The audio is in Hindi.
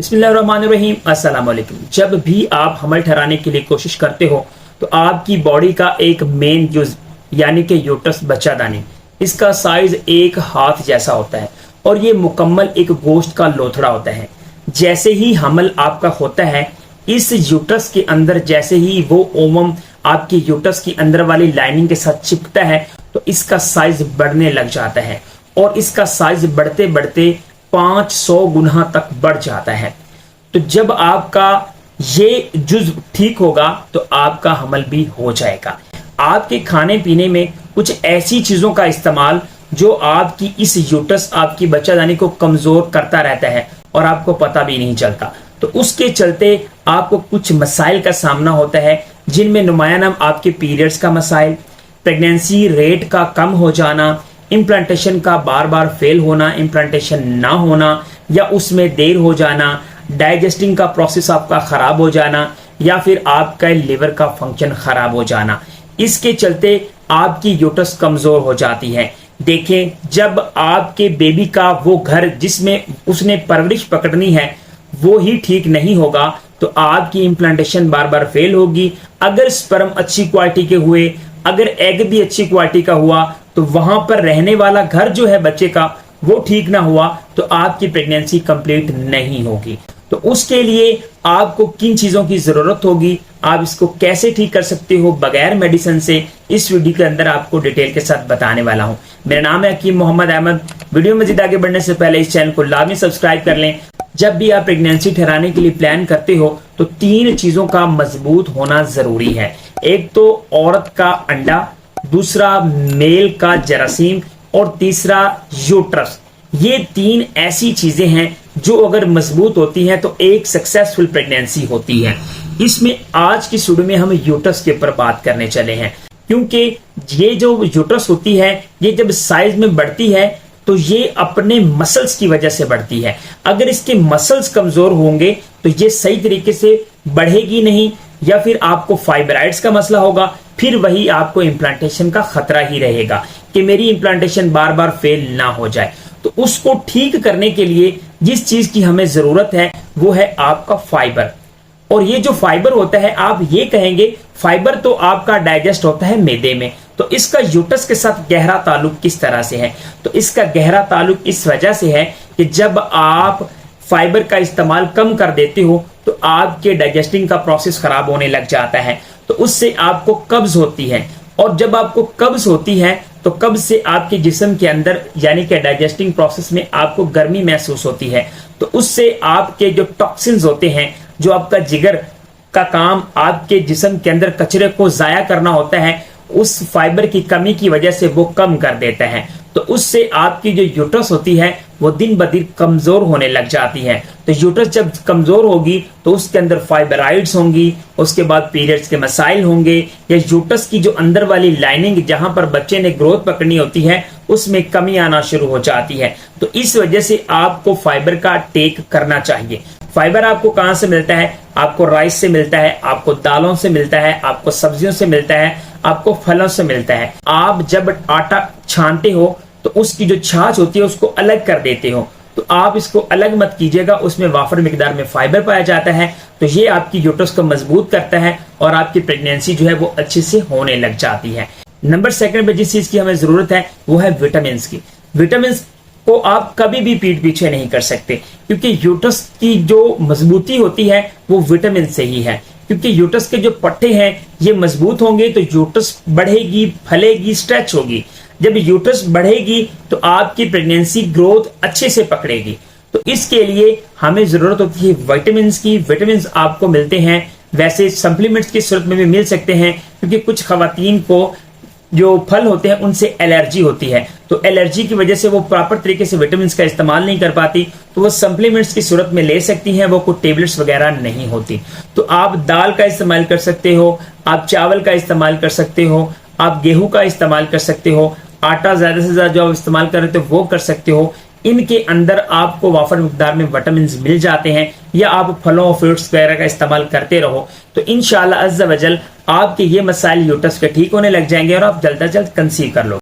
बिस्मिल्लाहिर्रहमानिर्रहीम। अस्सलाम वालेकुम। जब भी आप हमल ठहराने के लिए कोशिश करते हो तो आपकी बॉडी का एक मेन जुज यानी कि यूट्रस बच्चादानी, इसका साइज एक हाथ जैसा होता है और ये मुकम्मल एक गोश्त का लोथड़ा होता है। जैसे ही हमल आपका होता है, इस यूट्रस के अंदर जैसे ही वो ओवम आपकी यूट्रस की अंदर वाली लाइनिंग के साथ चिपकता है तो इसका साइज बढ़ने लग जाता है और इसका साइज बढ़ते बढ़ते 500 गुना तक बढ़ जाता है। तो जब आपका ये जुज ठीक होगा तो आपका हमल भी हो जाएगा। आपके खाने पीने में कुछ ऐसी चीजों का इस्तेमाल जो आपकी इस यूट्रस आपकी बच्चादानी को कमजोर करता रहता है और आपको पता भी नहीं चलता, तो उसके चलते आपको कुछ मसाइल का सामना होता है, जिनमें नुमाया नाम आपके पीरियड्स का मसाइल, प्रेगनेंसी रेट का कम हो जाना, इम्प्लांटेशन का बार बार फेल होना, इम्प्लांटेशन ना होना या उसमें देर हो जाना, डाइजेस्टिंग का प्रोसेस आपका खराब हो जाना या फिर आपका लिवर का फंक्शन खराब हो जाना। इसके चलते आपकी यूट्रस कमजोर हो जाती है। देखें, जब आपके बेबी का वो घर जिसमें उसने परवरिश पकड़नी है वो ही ठीक नहीं होगा तो आपकी इम्प्लांटेशन बार बार फेल होगी। अगर स्पर्म अच्छी क्वालिटी के हुए, अगर एग भी अच्छी क्वालिटी का हुआ, तो वहां पर रहने वाला घर जो है बच्चे का वो ठीक ना हुआ तो आपकी प्रेगनेंसी कंप्लीट नहीं होगी। तो उसके लिए आपको किन चीजों की जरूरत होगी, आप इसको कैसे ठीक कर सकते हो बगैर मेडिसिन से, इस वीडियो के अंदर आपको डिटेल के साथ बताने वाला हूं। मेरा नाम है हकीम मोहम्मद अहमद। वीडियो मजीद आगे बढ़ने से पहले इस चैनल को लाजमी सब्सक्राइब कर लें। जब भी आप प्रेगनेंसी ठहराने के लिए प्लान करते हो तो 3 चीजों का मजबूत होना जरूरी है। एक तो औरत का अंडा, दूसरा मेल का जरासीम और तीसरा यूट्रस। ये 3 ऐसी चीजें हैं जो अगर मजबूत होती हैं तो एक सक्सेसफुल प्रेगनेंसी होती है। इसमें आज की वीडियो में हम यूट्रस के ऊपर बात करने चले हैं, क्योंकि ये जो यूट्रस होती है ये जब साइज में बढ़ती है तो ये अपने मसल्स की वजह से बढ़ती है। अगर इसके मसल्स कमजोर होंगे तो ये सही तरीके से बढ़ेगी नहीं या फिर आपको फाइब्राइड्स का मसला होगा, फिर वही आपको इम्प्लांटेशन का खतरा ही रहेगा कि मेरी इम्प्लांटेशन बार बार फेल ना हो जाए। तो उसको ठीक करने के लिए जिस चीज की हमें जरूरत है वो है आपका फाइबर। और ये जो फाइबर होता है, आप ये कहेंगे फाइबर तो आपका डाइजेस्ट होता है मैदे में, तो इसका यूट्रस के साथ गहरा ताल्लुक किस तरह से है? तो इसका गहरा ताल्लुक इस वजह से है कि जब आप फाइबर का इस्तेमाल कम कर देते हो तो आपके डाइजेस्टिंग का प्रोसेस खराब होने लग जाता है, तो उससे आपको कब्ज होती है। और जब आपको कब्ज होती है तो कब्ज से आपके जिस्म के अंदर यानी कि डाइजेस्टिंग प्रोसेस में आपको गर्मी महसूस होती है, तो उससे आपके जो टॉक्सिन्स होते हैं, जो आपका जिगर का काम आपके जिस्म के अंदर कचरे को जाया करना होता है, उस फाइबर की कमी की वजह से वो कम कर देता है। तो उससे आपकी जो यूट्रस होती है वो दिन ब दिन कमजोर होने लग जाती है। तो यूट्रस जब कमजोर होगी तो उसके अंदर फाइबराइड्स होंगी, उसके बाद पीरियड्स के मसाइल होंगे, या यूट्रस की जो अंदर वाली लाइनिंग जहां पर बच्चे ने ग्रोथ पकड़नी होती है उसमें कमी आना शुरू हो जाती है। तो इस वजह से आपको फाइबर का टेक करना चाहिए। फाइबर आपको कहां से मिलता है? आपको राइस से मिलता है, आपको दालों से मिलता है, आपको सब्जियों से मिलता है, आपको फलों से मिलता है। आप जब आटा छानते हो तो उसकी जो छाछ होती है उसको अलग कर देते हो, तो आप इसको अलग मत कीजिएगा, उसमें वाफर मिकदार में फाइबर पाया जाता है। तो ये आपकी यूट्रस को मजबूत करता है और आपकी प्रेगनेंसी जो है वो अच्छे से होने लग जाती है। नंबर 2 पे जिस चीज की हमें जरूरत है वो है विटामिन की। विटामिन को आप कभी भी पीठ पीछे नहीं कर सकते, क्योंकि यूट्रस की जो मजबूती होती है वो विटामिन से ही है। क्योंकि यूट्रस के जो पट्टे हैं ये मजबूत होंगे तो यूट्रस बढ़ेगी, फलेगी, स्ट्रेच होगी। जब यूट्रस बढ़ेगी तो आपकी प्रेगनेंसी ग्रोथ अच्छे से पकड़ेगी। तो इसके लिए हमें जरूरत होती है विटामिन की। विटामिन आपको मिलते हैं, वैसे सप्लीमेंट्स की सूरत में भी मिल सकते हैं, क्योंकि कुछ खवातीन को जो फल होते हैं उनसे एलर्जी होती है, तो एलर्जी की वजह से वो प्रॉपर तरीके से विटामिन का इस्तेमाल नहीं कर पाती, तो वो सप्लीमेंट्स की सूरत में ले सकती हैं, वो कोई टेबलेट्स वगैरह नहीं होती। तो आप दाल का इस्तेमाल कर सकते हो, आप चावल का इस्तेमाल कर सकते हो, आप गेहूं का इस्तेमाल कर सकते हो, आटा ज्यादा से ज्यादा जो आप इस्तेमाल कर रहे थे वो कर सकते हो। इनके अंदर आपको वाफर मिकदार में विटामिन मिल जाते हैं, या आप फलों और फ्रूट्स वगैरह का इस्तेमाल करते रहो तो इंशाअल्लाह अज़्ज़ा वजल आपके ये मसाइल यूट्रस के ठीक होने लग जाएंगे और आप जल्द से जल्द कंसीव कर लो।